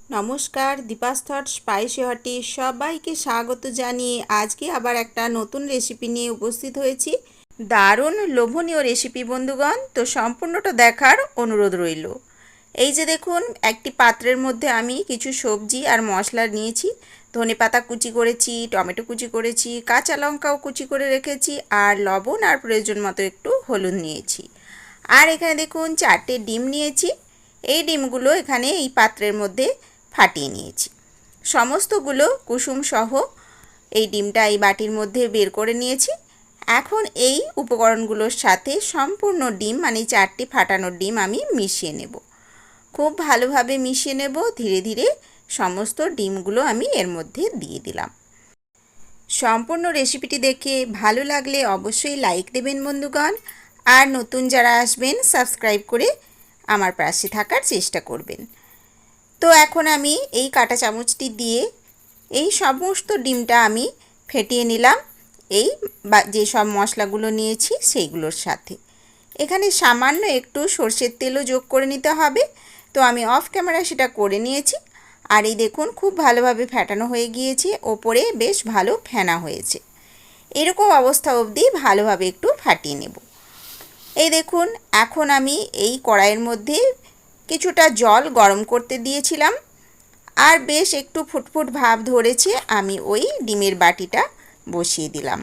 নমস্কার, Deepa's thought spicy হটে সবাইকে স্বাগত জানিয়ে আজকে আবার একটা নতুন রেসিপি নিয়ে উপস্থিত হয়েছি। দারুণ লোভনীয় রেসিপি বন্ধুগণ, তো সম্পূর্ণটা দেখার অনুরোধ রইল। এই যে দেখুন, একটি পাত্রের মধ্যে আমি কিছু সবজি আর মশলা নিয়েছি। ধনেপাতা কুচি করেছি, টমেটো কুচি করেছি, কাঁচা লঙ্কাও কুচি করে রেখেছি, আর লবণ আর প্রয়োজন মতো একটু হলুদ নিয়েছি। আর এখানে দেখুন 4টে ডিম নিয়েছি। এই ডিমগুলো এখানে এই পাত্রের মধ্যে ফাটিয়ে নিয়েছি। সমস্তগুলো কুসুম সহ এই ডিমটা এই বাটির মধ্যে বের করে নিয়েছি। এখন এই উপকরণগুলোর সাথে সম্পূর্ণ ডিম মানে 4টি ফাটানো ডিম আমি মিশিয়ে নেব। খুব ভালোভাবে মিশিয়ে নেব। ধীরে ধীরে সমস্ত ডিমগুলো আমি এর মধ্যে দিয়ে দিলাম। সম্পূর্ণ রেসিপিটি দেখে ভালো লাগলে অবশ্যই লাইক দেবেন বন্ধুগণ, আর নতুন যারা আসবেন সাবস্ক্রাইব করে আমার পাশে থাকার চেষ্টা করবেন। তো এখন আমি এই কাঁটা চামচটি দিয়ে এই সমস্ত ডিমটা আমি ফেটিয়ে নিলাম এই যে সব মশলাগুলো নিয়েছি সেইগুলোর সাথে। এখানে সামান্য একটু সর্ষের তেলও যোগ করে নিতে হবে। তো আমি অফ ক্যামেরা সেটা করে নিয়েছি। আর এই দেখুন, খুব ভালোভাবে ফেটানো হয়ে গিয়েছে, ওপরে বেশ ভালো ফেনা হয়েছে। এরকম অবস্থা অবধি ভালোভাবে একটু ফাটিয়ে নেব। এই দেখুন, এখন আমি এই কড়াইয়ের মধ্যে কিছুটা জল গরম করতে দিয়েছিলাম, আর বেশ একটু ফুটফুট ভাব ধরেছে। আমি ওই ডিমের বাটিটা বসিয়ে দিলাম।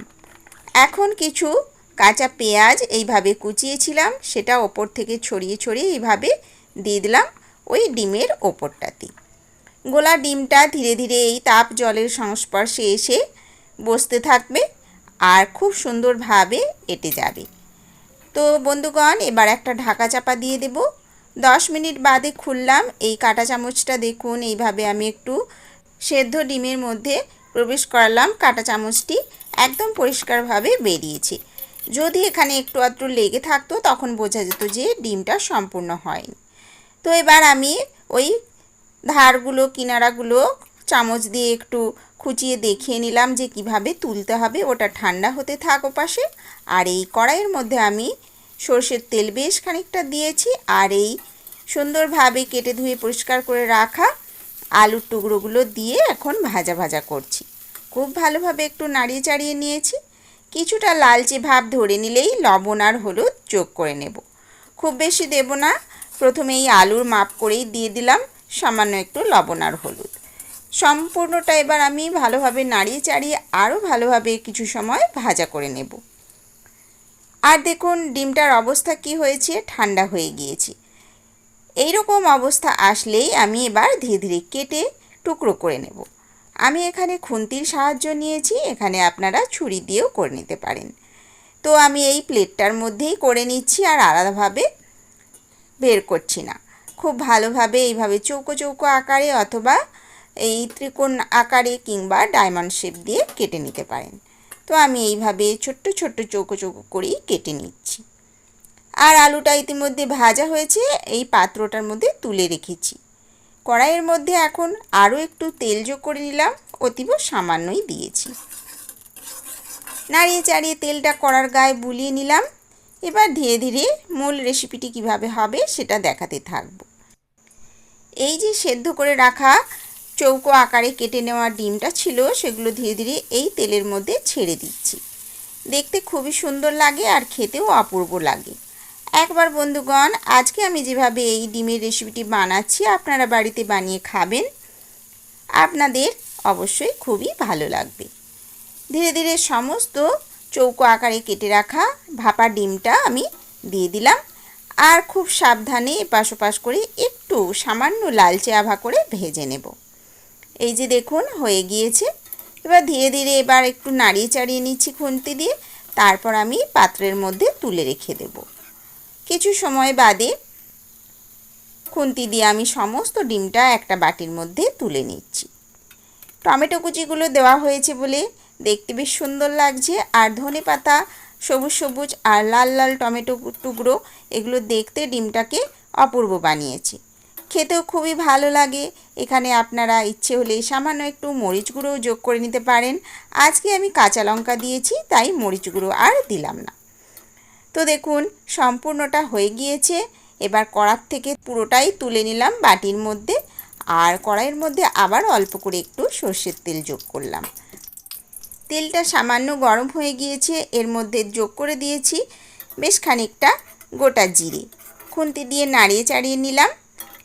এখন কিছু কাঁচা পেঁয়াজ এইভাবে কুচিয়েছিলাম, সেটা ওপর থেকে ছড়িয়ে ছড়িয়ে এইভাবে দিয়ে দিলাম ওই ডিমের ওপরটাতে। গোলা ডিমটা ধীরে ধীরে এই তাপ জলের সংস্পর্শে এসে বসতে থাকবে আর খুব সুন্দরভাবে এঁটে যাবে। তো বন্ধুগণ, এবার একটা ঢাকা চাপা দিয়ে দেব। 10 মিনিট বাদে খুললাম। এই কাঁটা চামচটা দেখুন, এইভাবে আমি একটু সেদ্ধ ডিমের মধ্যে প্রবেশ করালাম। কাঁটা চামচটি একদম পরিষ্কারভাবে বেরিয়েছে। যদি এখানে একটু আধটু লেগে থাকতো তখন বোঝা যেত যে ডিমটা সম্পূর্ণ হয়নি। তো এবার আমি ওই ধারগুলো কিনারাগুলো চামচ দিয়ে একটু খুঁচিয়ে দেখিয়ে নিলাম যে কিভাবে তুলতে হবে। ওটা ঠান্ডা হতে থাক ওপাশে। আর এই কড়াইয়ের মধ্যে আমি সর্ষের তেল বেশ খানিকটা দিয়েছি, আর এই সুন্দরভাবে কেটে ধুয়ে পরিষ্কার করে রাখা আলুর টুকরোগুলো দিয়ে এখন ভাজা ভাজা করছি। খুব ভালোভাবে একটু নাড়িয়ে চাড়িয়ে নিয়েছি। কিছুটা লালচে ভাব ধরে নিলেই লবণ আর হলুদ যোগ করে নেব। খুব বেশি দেব না, প্রথমে এই আলুর মাপ করেই দিয়ে দিলাম সামান্য একটু লবণ আর হলুদ। সম্পূর্ণটা এবার আমি ভালোভাবে নাড়িয়ে চাড়িয়ে আরও ভালোভাবে কিছু সময় ভাজা করে নেব। আর দেখুন ডিমটার অবস্থা কি হয়েছে, ঠান্ডা হয়ে গিয়েছে। এই রকম অবস্থা আসলেই আমি এবার ধীরে ধীরে কেটে টুকরো করে নেব। আমি এখানে খুন্তির সাহায্য নিয়েছি, এখানে আপনারা ছুরি দিয়েও করে নিতে পারেন। তো আমি এই প্লেটটার মধ্যেই করে নিচ্ছি, আর আলাদাভাবে বের করছি না। খুব ভালোভাবে এইভাবে চৌকো চৌকো আকারে অথবা এই ত্রিকোণ আকারে কিংবা ডায়মন্ড শেপ দিয়ে কেটে নিতে পারেন। তো আমি এইভাবে ছোট্ট ছোট্ট চৌকো চৌকো করেই কেটে নিচ্ছি। আর আলুটা ইতিমধ্যে ভাজা হয়েছে, এই পাত্রটার মধ্যে তুলে রেখেছি। কড়াইয়ের মধ্যে এখন আরও একটু তেল যোগ করে নিলাম, অতীব সামান্যই দিয়েছি। নাড়িয়ে চাড়িয়ে তেলটা কড়ার গায়ে বুলিয়ে নিলাম। এবার ধীরে ধীরে মূল রেসিপিটি কিভাবে হবে সেটা দেখাতে থাকব। এই যে সেদ্ধ করে রাখা চৌকো আকারে কেটে নেওয়া ডিমটা ছিল, সেগুলো ধীরে ধীরে এই তেলের মধ্যে ছেড়ে দিচ্ছি। দেখতে খুবই সুন্দর লাগে আর খেতেও অপূর্ব লাগে। একবার বন্ধুগণ, আজকে আমি যেভাবে এই ডিমের রেসিপিটি বানাচ্ছি আপনারা বাড়িতে বানিয়ে খাবেন, আপনাদের অবশ্যই খুবই ভালো লাগবে। ধীরে ধীরে সমস্ত চৌকো আকারে কেটে রাখা ভাপা ডিমটা আমি দিয়ে দিলাম, আর খুব সাবধানে এপাশ ওপাশ করে একটু সামান্য লালচে আভা করে ভেজে নেব। এই যে দেখুন হয়ে গিয়েছে। এবার ধীরে ধীরে এবার একটু নাড়িয়ে চাড়িয়ে নিচ্ছি খুন্তি দিয়ে, তারপর আমি পাত্রের মধ্যে তুলে রেখে দেব। কিছু সময় বাদে খুন্তি দিয়ে আমি সমস্ত ডিমটা একটা বাটির মধ্যে তুলে নিচ্ছি। টমেটো কুচিগুলো দেওয়া হয়েছে বলে দেখতে বেশ সুন্দর লাগছে, আর ধনেপাতা সবুজ সবুজ আর লাল লাল টমেটো টুকরো, এগুলো দেখতে ডিমটাকে অপূর্ব বানিয়েছে। খেতেও খুবই ভালো লাগে। এখানে আপনারা ইচ্ছে হলে সামান্য একটু মরিচ গুঁড়োও যোগ করে নিতে পারেন। আজকে আমি কাঁচা লঙ্কা দিয়েছি, তাই মরিচ গুঁড়ো আর দিলাম না। তো দেখুন সম্পূর্ণটা হয়ে গিয়েছে। এবার কড়ার থেকে পুরোটাই তুলে নিলাম বাটির মধ্যে, আর কড়াইয়ের মধ্যে আবার অল্প করে একটু সর্ষের তেল যোগ করলাম। তেলটা সামান্য গরম হয়ে গিয়েছে, এর মধ্যে যোগ করে দিয়েছি বেশ খানিকটা গোটা জিরে। খুন্তি দিয়ে নাড়িয়ে চাড়িয়ে নিলাম।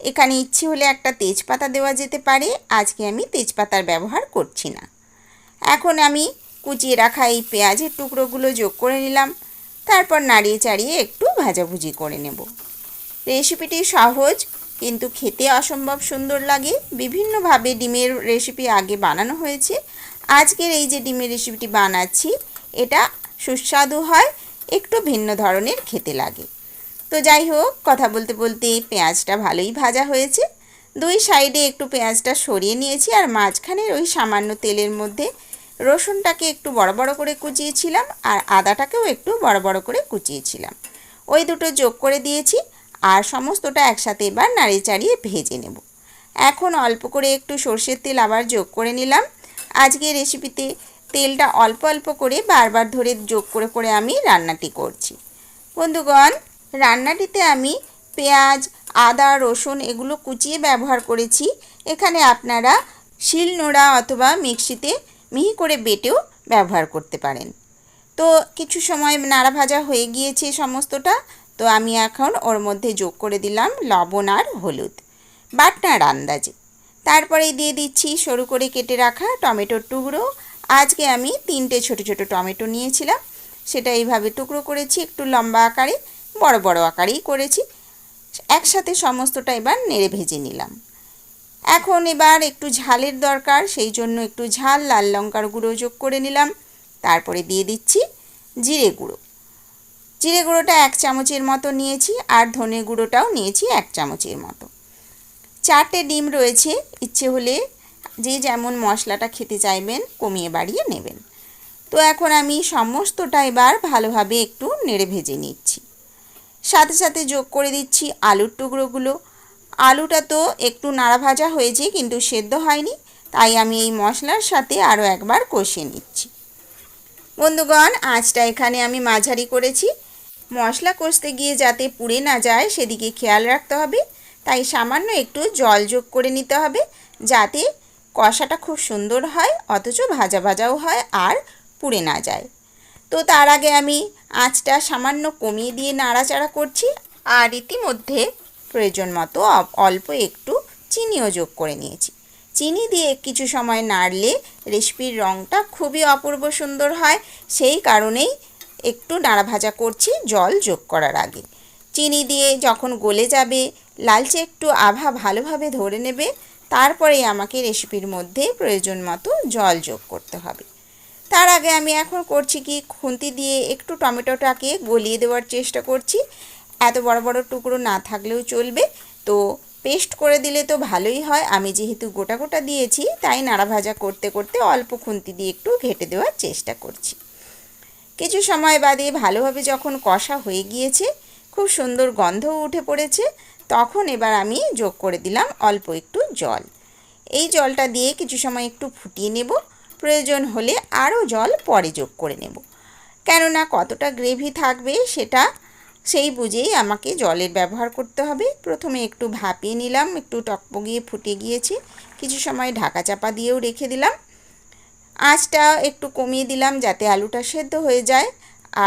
এখানে ইচ্ছে হলে একটা তেজপাতা দেওয়া যেতে পারে, আজকে আমি তেজপাতার ব্যবহার করছি না। এখন আমি কুচিয়ে রাখা এই পেঁয়াজের টুকরোগুলো যোগ করে নিলাম। তারপর নাড়িয়ে চাড়িয়ে একটু ভাজাভুজি করে নেব। রেসিপিটি সহজ কিন্তু খেতে অসম্ভব সুন্দর লাগে। বিভিন্নভাবে ডিমের রেসিপি আগে বানানো হয়েছে, আজকের এই যে ডিমের রেসিপিটি বানাচ্ছি এটা সুস্বাদু হয়, একটু ভিন্ন ধরনের খেতে লাগে। তো যাই হোক, কথা বলতে বলতে পেঁয়াজটা ভালোই ভাজা হয়েছে। দুই সাইডে একটু পেঁয়াজটা সরিয়ে নিয়েছি, আর মাঝখানের ওই সামান্য তেলের মধ্যে রসুনটাকে একটু বড় বড় করে কুচিয়েছিলাম আর আদাটাকেও একটু বড় বড় করে কুচিয়েছিলাম, ওই দুটো যোগ করে দিয়েছি। আর সমস্তটা একসাথে এবার নাড়িয়ে চাড়িয়ে ভেজে নেব। এখন অল্প করে একটু সর্ষের তেল আবার যোগ করে নিলাম। আজকে রেসিপিতে তেলটা অল্প অল্প করে বারবার ধরে যোগ করে করে আমি রান্নাটি করছি। বন্ধুগণ, রান্নাটিতে আমি পেঁয়াজ, আদা, রসুন এগুলো কুচিয়ে ব্যবহার করেছি। এখানে আপনারা শিলনোড়া অথবা মিক্সিতে মিহি করে বেটেও ব্যবহার করতে পারেন। তো কিছু সময় নাড়া ভাজা হয়ে গিয়েছে সমস্তটা, তো আমি এখন ওর মধ্যে যোগ করে দিলাম লবণ আর হলুদ বাটনার আন্দাজে। তারপরে দিয়ে দিচ্ছি সরু করে কেটে রাখা টমেটোর টুকরো। আজকে আমি 3টে ছোট ছোট টমেটো নিয়েছিলাম, সেটা এইভাবে টুকরো করেছি, একটু লম্বা আকারে বড় বড় আকারেই করেছি। একসাথে সমস্তটা এবার নেড়ে ভেজে নিলাম। এখন এবার একটু ঝালের দরকার, সেই জন্য একটু ঝাল লাল লঙ্কার গুঁড়ো যোগ করে নিলাম। তারপরে দিয়ে দিচ্ছি জিরে গুঁড়ো। জিরে গুঁড়োটা 1 চামচের মতো নিয়েছি, আর ধনে গুঁড়োটাও নিয়েছি 1 চামচের মতো। 4টে ডিম রয়েছে, ইচ্ছে হলে যে যেমন মশলাটা খেতে চাইবেন কমিয়ে বাড়িয়ে নেবেন। তো এখন আমি সমস্তটা এবার ভালোভাবে একটু নেড়ে ভেজে নিচ্ছি। সাথে সাথে যোগ করে দিচ্ছি আলুর টুকরোগুলো। আলুটা তো একটু নাড়া ভাজা হয়েছে কিন্তু সেদ্ধ হয়নি, তাই আমি এই মশলার সাথে আরও একবার কষিয়ে নিচ্ছি। বন্ধুগণ, আঁচটা এখানে আমি মাঝারি করেছি। মশলা কষতে গিয়ে যাতে পুড়ে না যায় সেদিকে খেয়াল রাখতে হবে, তাই সামান্য একটু জল যোগ করে নিতে হবে, যাতে কষাটা খুব সুন্দর হয় অথচ ভাজা ভাজাও হয় আর পুড়ে না যায়। তো তার আগে আমি আঁচটা সামান্য কমিয়ে দিয়ে নাড়াচাড়া করছি, আর ইতিমধ্যে প্রয়োজন মতো অল্প একটু চিনিও যোগ করে নিয়েছি। চিনি দিয়ে কিছু সময় নাড়লে রেসিপির রঙটা খুবই অপূর্ব সুন্দর হয়, সেই কারণেই একটু নাড়া ভাজা করছি জল যোগ করার আগে। চিনি দিয়ে যখন গলে যাবে, লালচে একটু আভা ভালোভাবে ধরে নেবে, তারপরে আমাকে রেসিপির মধ্যে প্রয়োজন মতো জল যোগ করতে হবে। তার আগে আমি এখন করছি কি, খুন্তি দিয়ে একটু টমেটোটাকে গলিয়ে দেওয়ার চেষ্টা করছি। এত বড় বড় টুকরো না থাকলেও চলবে, তো পেস্ট করে দিলে তো ভালোই হয়। আমি যেহেতু গোটা গোটা দিয়েছি তাই নাড়া ভাজা করতে করতে অল্প খুন্তি দিয়ে একটু ঘেঁটে দেওয়ার চেষ্টা করছি। কিছু সময় বাদে ভালোভাবে যখন কষা হয়ে গিয়েছে, খুব সুন্দর গন্ধও উঠে পড়েছে, তখন এবার আমি যোগ করে দিলাম অল্প একটু জল। এই জলটা দিয়ে কিছু সময় একটু ফুটিয়ে নেব, প্রয়োজন হলে আরও জল পরে যোগ করে নেব, কেননা কতটা গ্রেভি থাকবে সেটা সেই বুঝেই আমাকে জলের ব্যবহার করতে হবে। প্রথমে একটু ভাপিয়ে নিলাম, একটু টকবগিয়ে ফুটে গিয়েছে, কিছু সময় ঢাকা চাপা দিয়েও রেখে দিলাম। আঁচটা একটু কমিয়ে দিলাম যাতে আলুটা সেদ্ধ হয়ে যায়,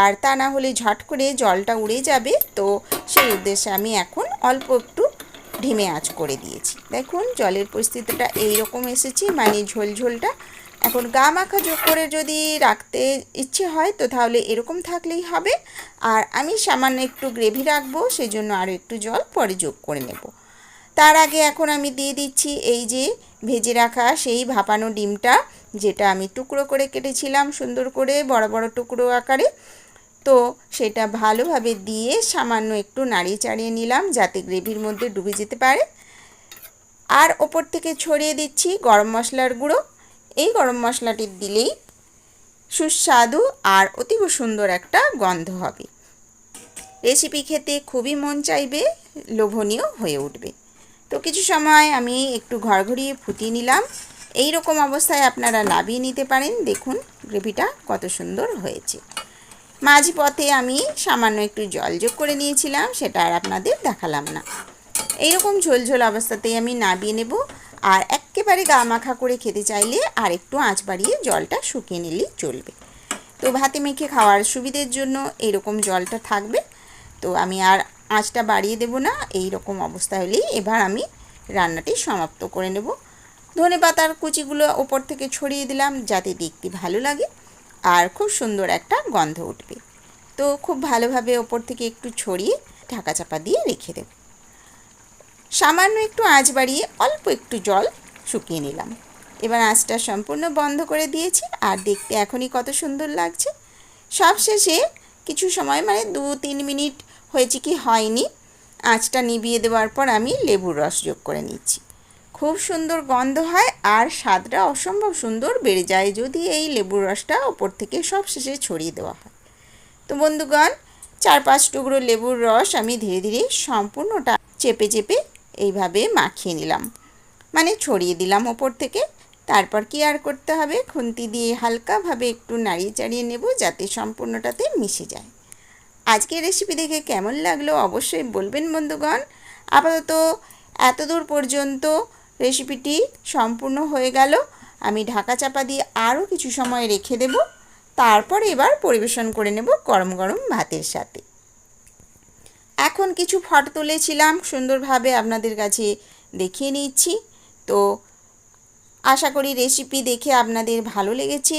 আর তা না হলে ঝট করে জলটা উড়ে যাবে। তো সেই উদ্দেশ্যে আমি এখন অল্প একটু ঢিমে আঁচ করে দিয়েছি। দেখুন জলের পরিস্থিতিটা এইরকম এসেছে, মানে ঝোলঝোলটা। এখন গা মাখা যোগ করে যদি রাখতে ইচ্ছে হয় তো তাহলে এরকম থাকলেই হবে, আর আমি সামান্য একটু গ্রেভি রাখবো, সেই জন্য আরও একটু জল পরে যোগ করে নেব। তার আগে এখন আমি দিয়ে দিচ্ছি এই যে ভেজে রাখা সেই ভাপানো ডিমটা, যেটা আমি টুকরো করে কেটেছিলাম সুন্দর করে বড় বড় টুকরো আকারে। তো সেটা ভালোভাবে দিয়ে সামান্য একটু নাড়িয়ে চাড়িয়ে নিলাম যাতে গ্রেভির মধ্যে ডুবে যেতে পারে। আর ওপর থেকে ছড়িয়ে দিচ্ছি গরম মশলার গুঁড়ো। এই গরম মশলাটি দিলেই সুস্বাদু আর অতীব সুন্দর একটা গন্ধ হবে। রেসিপি খেতে খুবই মন চাইবে, লোভনীয় হয়ে উঠবে। তো কিছু সময় আমি একটু ঘড়ঘড়িয়ে ফুটিয়ে নিলাম। এই রকম অবস্থায় আপনারা নামিয়ে নিতে পারেন। দেখুন গ্রেভিটা কত সুন্দর হয়েছে। মাঝ পথে আমি সামান্য একটু জল যোগ করে নিয়েছিলাম, সেটা আর আপনাদের দেখালাম না। এইরকম ঝোলঝোল অবস্থাতেই আমি নামিয়ে নেব। আর একেবারে গা মাখা করে খেতে চাইলে আর একটু আঁচ বাড়িয়ে জলটা শুকিয়ে নিলেই চলবে। তো ভাতে মেখে খাওয়ার সুবিধের জন্য এইরকম জলটা থাকবে। তো আমি আর আঁচটা বাড়িয়ে দেব না, এই রকম অবস্থা হলেই এবার আমি রান্নাটি সমাপ্ত করে নেব। ধনেপাতার কুচিগুলো ওপর থেকে ছড়িয়ে দিলাম যাতে দেখতে ভালো লাগে আর খুব সুন্দর একটা গন্ধ উঠবে। তো খুব ভালোভাবে ওপর থেকে একটু ছড়িয়ে ঢাকা চাপা দিয়ে রেখে দেব। সামান্য একটু আঁচ বাড়িয়ে অল্প একটু জল শুকিয়ে নিলাম। এবার আঁচটা সম্পূর্ণ বন্ধ করে দিয়েছি আর দেখতে এখনই কত সুন্দর লাগছে। সবশেষে কিছু সময় 2-3 মিনিট হয়েছে কি হয়নি, আঁচটা নিভিয়ে দেওয়ার পর আমি লেবুর রস যোগ করে নিচ্ছি। খুব সুন্দর গন্ধ হয় আর স্বাদটা অসম্ভব সুন্দর বেড়ে যায় যদি এই লেবুর রসটা ওপর থেকে সবশেষে ছড়িয়ে দেওয়া হয়। তো বন্ধুগণ, 4-5 টুকরো লেবুর রস আমি ধীরে ধীরে সম্পূর্ণটা চেপে চেপে এইভাবে মাখিয়ে নিলাম, ছড়িয়ে দিলাম ওপর থেকে। তারপর কি আর করতে হবে, খুন্তি দিয়ে হালকাভাবে একটু নাড়িয়ে চাড়িয়ে নেব যাতে সম্পূর্ণটাতে মিশে যায়। আজকের রেসিপি দেখে কেমন লাগলো অবশ্যই বলবেন বন্ধুগণ। আপাতত এতদূর পর্যন্ত রেসিপিটি সম্পূর্ণ হয়ে গেল। আমি ঢাকা চাপা দিয়ে আরও কিছু সময় রেখে দেব, তারপর এবার পরিবেশন করে নেব গরম গরম ভাতের সাথে। এখন কিছু ফটো তুলেছিলাম, সুন্দরভাবে আপনাদের কাছে দেখিয়ে নিচ্ছি। তো আশা করি রেসিপি দেখে আপনাদের ভালো লেগেছে,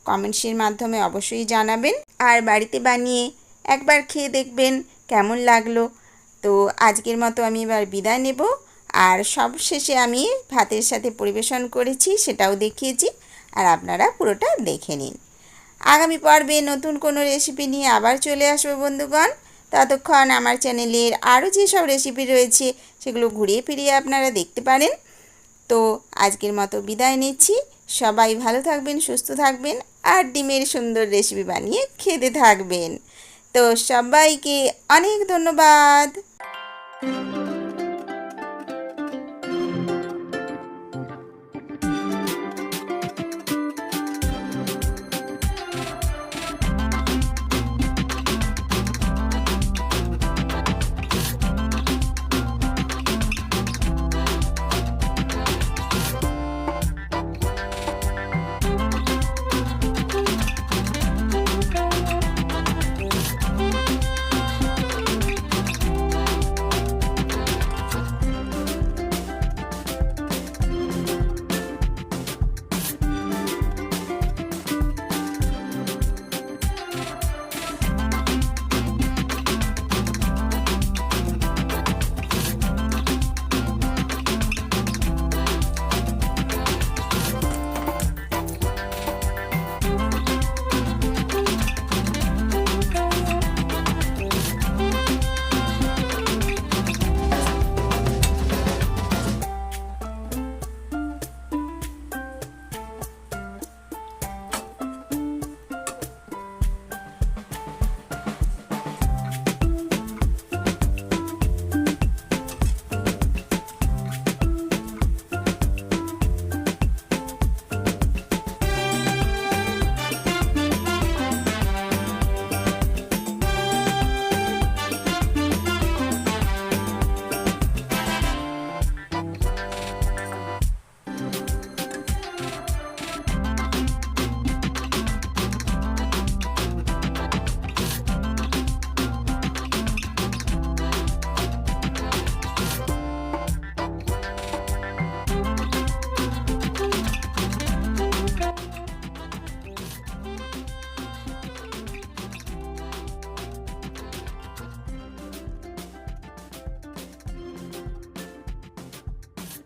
কমেন্টসের মাধ্যমে অবশ্যই জানাবেন আর বাড়িতে বানিয়ে একবার খেয়ে দেখবেন কেমন লাগলো। তো আজকের মতো আমি এবার বিদায় নেব আর সবশেষে আমি ভাতের সাথে পরিবেশন করেছি সেটাও দেখিয়েছি, আর আপনারা পুরোটা দেখে নিন। আগামী পর্বে নতুন কোনো রেসিপি নিয়ে আবার চলে আসবো বন্ধুগণ। ততক্ষণ আমার চ্যানেলের আরও যেসব রেসিপি রয়েছে সেগুলো ঘুরিয়ে ফিরিয়ে আপনারা দেখতে পারেন। তো আজকের মতো বিদায় নিচ্ছি। সবাই ভালো থাকবেন, সুস্থ থাকবেন আর ডিমের সুন্দর রেসিপি বানিয়ে খেতে থাকবেন। তো সবাইকে অনেক ধন্যবাদ।